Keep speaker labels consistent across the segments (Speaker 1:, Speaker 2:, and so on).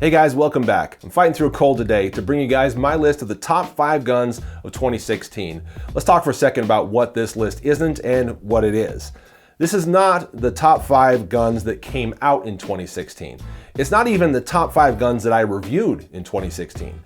Speaker 1: Hey guys, welcome back. I'm fighting through a cold today to bring you guys my list of the top 5 guns of 2016. Let's talk for a second about what this list isn't and what it is. This is not the top 5 guns that came out in 2016. It's not even the top 5 guns that I reviewed in 2016.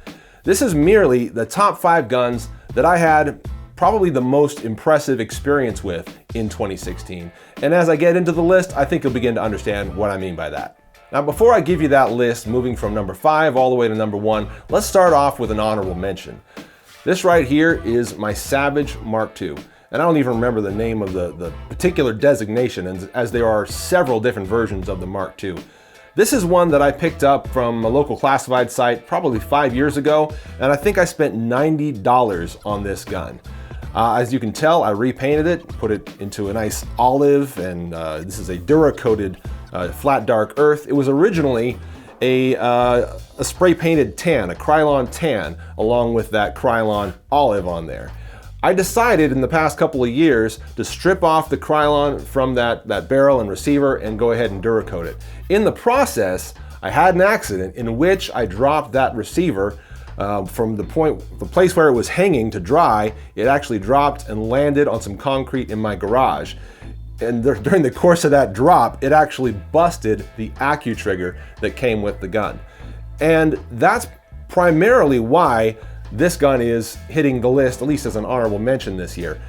Speaker 1: This is merely the top 5 guns that I had probably the most impressive experience with in 2016. And as I get into the list, I think you'll begin to understand what I mean by that. Now, before I give you that list, moving from number 5 all the way to number 1, let's start off with an honorable mention. This right here is my Savage Mark II. And I don't even remember the name of the particular designation, as there are several different versions of the Mark II. This is one that I picked up from a local classified site probably 5 years ago, and I think I spent $90 on this gun. As you can tell, I repainted it, put it into a nice olive, and this is a Dura-coated flat dark earth. It was originally a spray painted tan, a Krylon tan, along with that Krylon olive on there. I decided in the past couple of years to strip off the Krylon from that barrel and receiver and go ahead and Dura-coat it. In the process, I had an accident in which I dropped that receiver from the place where it was hanging to dry. It actually dropped and landed on some concrete in my garage. And during the course of that drop, it actually busted the accu-trigger that came with the gun. And that's primarily why this gun is hitting the list, at least as an honorable mention this year.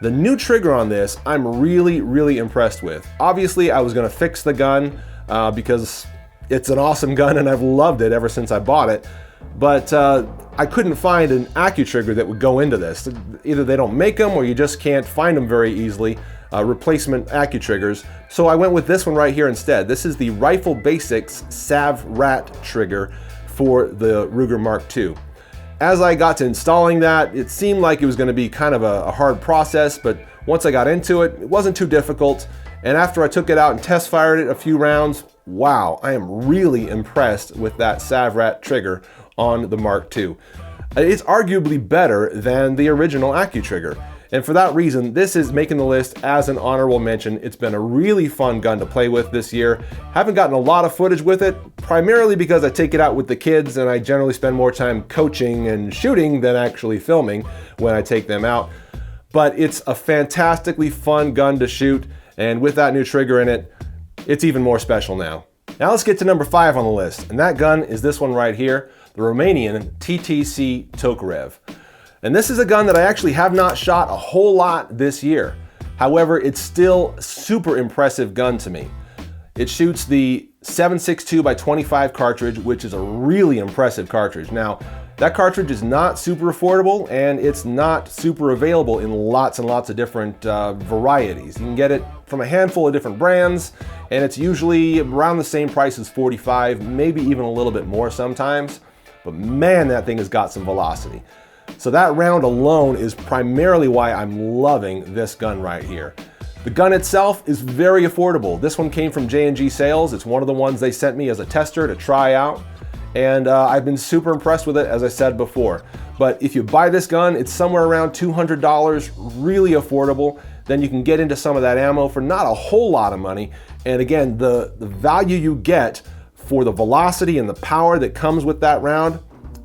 Speaker 1: The new trigger on this, I'm really impressed with. Obviously, I was gonna fix the gun because it's an awesome gun and I've loved it ever since I bought it. But I couldn't find an accu-trigger that would go into this. Either they don't make them or you just can't find them very easily. Replacement accu-triggers. So I went with this one right here instead. This is the Rifle Basics Sav Rat trigger for the Ruger Mark II. As I got to installing that, it seemed like it was going to be kind of a hard process, but once I got into it, it wasn't too difficult. And after I took it out and test fired it a few rounds, wow, I am really impressed with that Sav Rat trigger on the Mark II. It's arguably better than the original accu-trigger. And for that reason, this is making the list as an honorable mention. It's been a really fun gun to play with this year. Haven't gotten a lot of footage with it, primarily because I take it out with the kids and I generally spend more time coaching and shooting than actually filming when I take them out. But it's a fantastically fun gun to shoot, and with that new trigger in it, it's even more special now. Now let's get to number 5 on the list, and that gun is this one right here, the Romanian TTC Tokarev. And this is a gun that I actually have not shot a whole lot this year. However, it's still a super impressive gun to me. It shoots the 7.62 by 25 cartridge, which is a really impressive cartridge. Now, that cartridge is not super affordable and it's not super available in lots and lots of different varieties. You can get it from a handful of different brands and it's usually around the same price as 45, maybe even a little bit more sometimes. But man, that thing has got some velocity. So that round alone is primarily why I'm loving this gun right here. The gun itself is very affordable. This one came from J&G Sales. It's one of the ones they sent me as a tester to try out. And I've been super impressed with it, as I said before. But if you buy this gun, it's somewhere around $200, really affordable. Then you can get into some of that ammo for not a whole lot of money. And again, the value you get for the velocity and the power that comes with that round,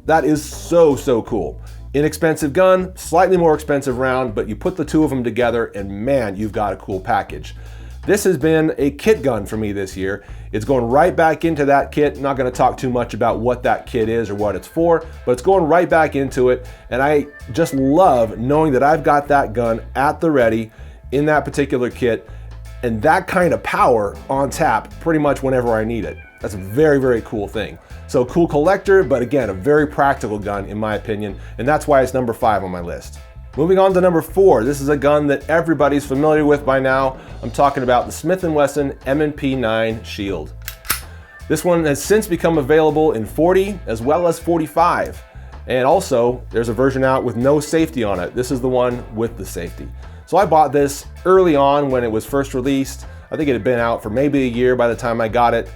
Speaker 1: that is so cool. Inexpensive gun, slightly more expensive round, but you put the two of them together and man, you've got a cool package. This has been a kit gun for me this year. It's going right back into that kit. I'm not going to talk too much about what that kit is or what it's for, but it's going right back into it. And I just love knowing that I've got that gun at the ready in that particular kit and that kind of power on tap pretty much whenever I need it. That's a very cool thing. So cool collector, but again, a very practical gun in my opinion, and that's why it's number 5 on my list. Moving on to number 4, this is a gun that everybody's familiar with by now. I'm talking about the Smith & Wesson M&P 9 Shield. This one has since become available in 40 as well as 45. And also, there's a version out with no safety on it. This is the one with the safety. So I bought this early on when it was first released. I think it had been out for maybe a year by the time I got it.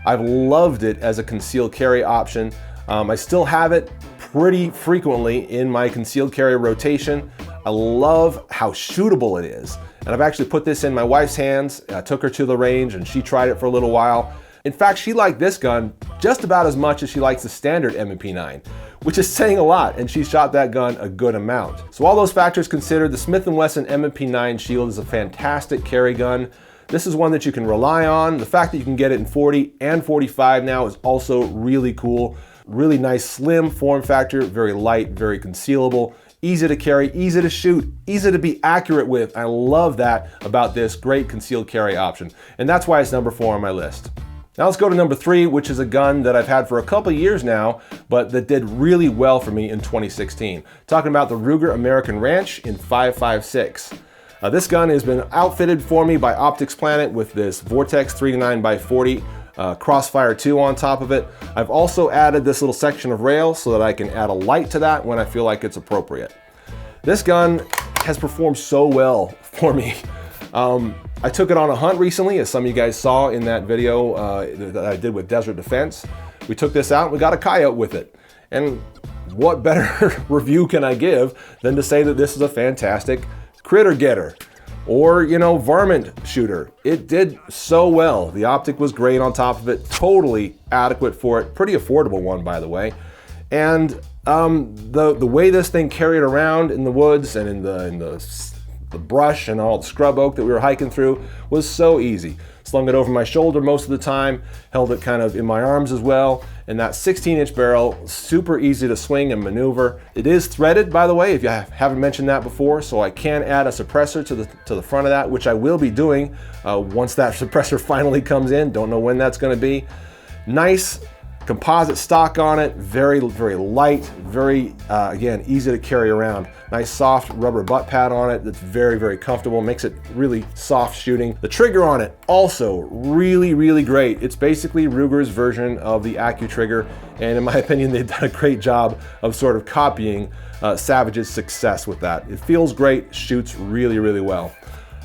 Speaker 1: I've loved it as a concealed carry option. I still have it pretty frequently in my concealed carry rotation. I love how shootable it is. And I've actually put this in my wife's hands. I took her to the range and she tried it for a little while. In fact, she liked this gun just about as much as she likes the standard M&P 9, which is saying a lot, and she shot that gun a good amount. So all those factors considered, the Smith & Wesson M&P 9 Shield is a fantastic carry gun. This is one that you can rely on. The fact that you can get it in 40 and 45 now is also really cool. Really nice slim form factor, very light, very concealable, easy to carry, easy to shoot, easy to be accurate with. I love that about this great concealed carry option. And that's why it's number 4 on my list. Now let's go to number 3, which is a gun that I've had for a couple years now, but that did really well for me in 2016. Talking about the Ruger American Ranch in 5.56. This gun has been outfitted for me by Optics Planet with this Vortex 3-9x40 Crossfire 2 on top of it. I've also added this little section of rail so that I can add a light to that when I feel like it's appropriate. This gun has performed so well for me. I took it on a hunt recently, as some of you guys saw in that video that I did with Desert Defense. We took this out and we got a coyote with it. And what better review can I give than to say that this is a fantastic critter getter, or, you know, varmint shooter. It did so well. The optic was great on top of it, totally adequate for it. Pretty affordable one, by the way. And the way this thing carried around in the woods and in the brush and all the scrub oak that we were hiking through was so easy. Slung it over my shoulder most of the time, held it kind of in my arms as well, and that 16-inch barrel, super easy to swing and maneuver. It is threaded, by the way, if you haven't mentioned that before, so I can add a suppressor to the front of that, which I will be doing once that suppressor finally comes in. Don't know when that's going to be. Nice composite stock on it, very, very light, very, again, easy to carry around. Nice soft rubber butt pad on it that's very, very comfortable, makes it really soft shooting. The trigger on it, also really, really great. It's basically Ruger's version of the AccuTrigger, and in my opinion, they've done a great job of sort of copying Savage's success with that. It feels great, shoots really, really well.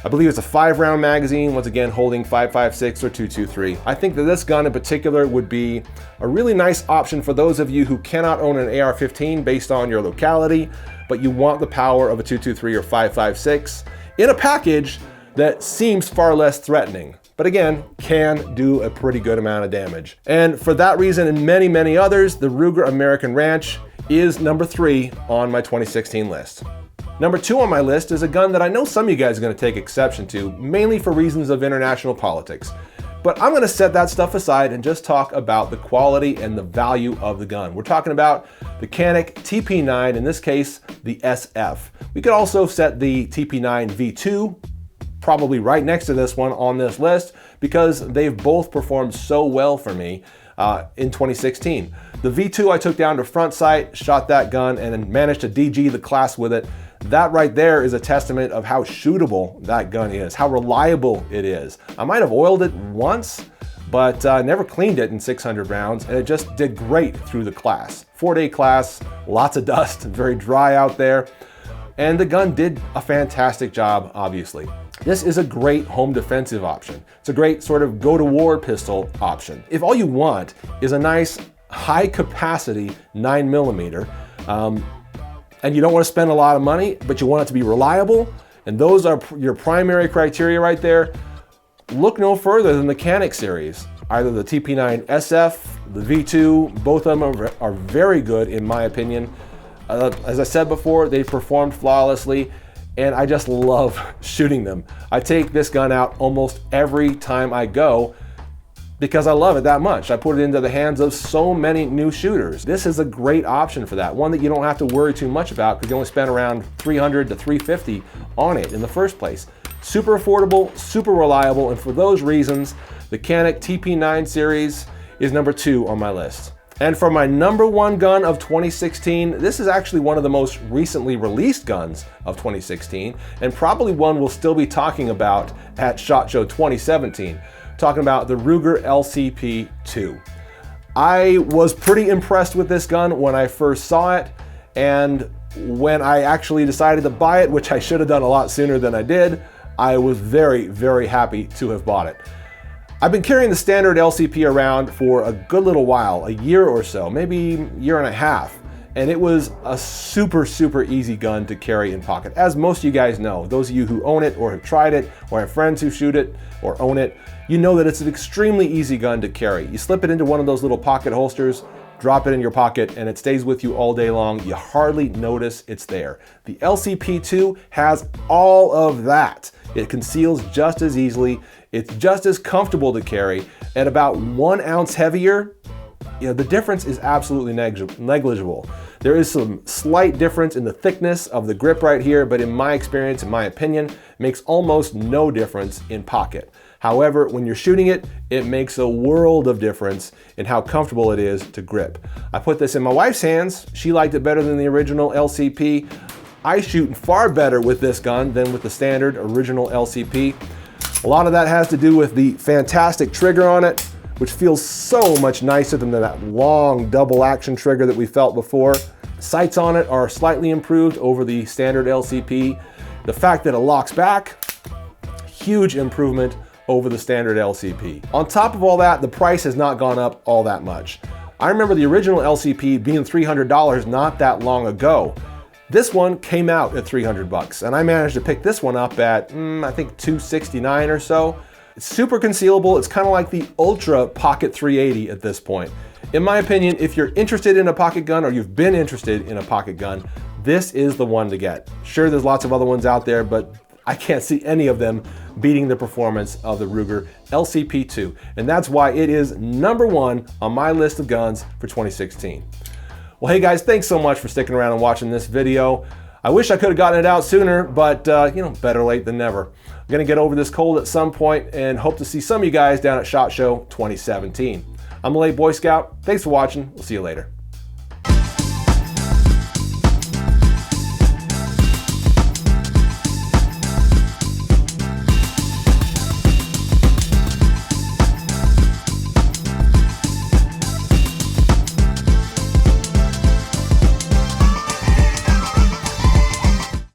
Speaker 1: I believe it's a 5-round magazine, once again holding 5.56 or 223. I think that this gun in particular would be a really nice option for those of you who cannot own an AR-15 based on your locality, but you want the power of a 223 or 5.56 in a package that seems far less threatening, but again, can do a pretty good amount of damage. And for that reason and many, many others, the Ruger American Ranch is number 3 on my 2016 list. Number 2 on my list is a gun that I know some of you guys are going to take exception to, mainly for reasons of international politics. But I'm going to set that stuff aside and just talk about the quality and the value of the gun. We're talking about the Canik TP9, in this case, the SF. We could also set the TP9 V2 probably right next to this one on this list because they've both performed so well for me in 2016. The V2 I took down to front sight, shot that gun, and managed to DG the class with it. That right there is a testament of how shootable that gun is, how reliable it is. I might have oiled it once, but never cleaned it in 600 rounds, and it just did great through the class. 4-day class, lots of dust, very dry out there, and the gun did a fantastic job, obviously. This is a great home defensive option. It's a great sort of go-to-war pistol option. If all you want is a nice high capacity 9mm, and you don't want to spend a lot of money, but you want it to be reliable, and those are your primary criteria right there, look no further than the Canik series. Either the TP9 SF, the V2, both of them are very good in my opinion. As I said before, they performed flawlessly, and I just love shooting them. I take this gun out almost every time I go because I love it that much. I put it into the hands of so many new shooters. This is a great option for that, one that you don't have to worry too much about because you only spend around $300 to $350 on it in the first place. Super affordable, super reliable, and for those reasons, the Canik TP9 series is number 2 on my list. And for my number 1 gun of 2016, this is actually one of the most recently released guns of 2016, and probably one we'll still be talking about at SHOT Show 2017. Talking about the Ruger LCP-2. I was pretty impressed with this gun when I first saw it, and when I actually decided to buy it, which I should have done a lot sooner than I did, I was very, very happy to have bought it. I've been carrying the standard LCP around for a good little while, a year or so, maybe a year and a half, and it was a super easy gun to carry in pocket. As most of you guys know, those of you who own it or have tried it or have friends who shoot it or own it, you know that it's an extremely easy gun to carry. You slip it into one of those little pocket holsters, drop it in your pocket, and it stays with you all day long. You hardly notice it's there. The LCP2 has all of that. It conceals just as easily. It's just as comfortable to carry. At about 1 ounce heavier, the difference is absolutely negligible. There is some slight difference in the thickness of the grip right here, but in my experience, in my opinion, it makes almost no difference in pocket. However, when you're shooting it, it makes a world of difference in how comfortable it is to grip. I put this in my wife's hands. She liked it better than the original LCP. I shoot far better with this gun than with the standard original LCP. A lot of that has to do with the fantastic trigger on it, which feels so much nicer than that long double action trigger that we felt before. Sights on it are slightly improved over the standard LCP. The fact that it locks back, huge improvement over the standard LCP. On top of all that, the price has not gone up all that much. I remember the original LCP being $300 not that long ago. This one came out at 300 bucks, and I managed to pick this one up at, I think $269 or so. It's super concealable. It's kind of like the Ultra Pocket 380 at this point. In my opinion, if you're interested in a pocket gun or you've been interested in a pocket gun, this is the one to get. Sure, there's lots of other ones out there, but I can't see any of them beating the performance of the Ruger LCP2. And that's why it is #1 on my list of guns for 2016. Well, hey guys, thanks so much for sticking around and watching this video. I wish I could have gotten it out sooner, but better late than never. I'm gonna get over this cold at some point and hope to see some of you guys down at SHOT Show 2017. I'm a late Boy Scout. Thanks for watching. We'll see you later.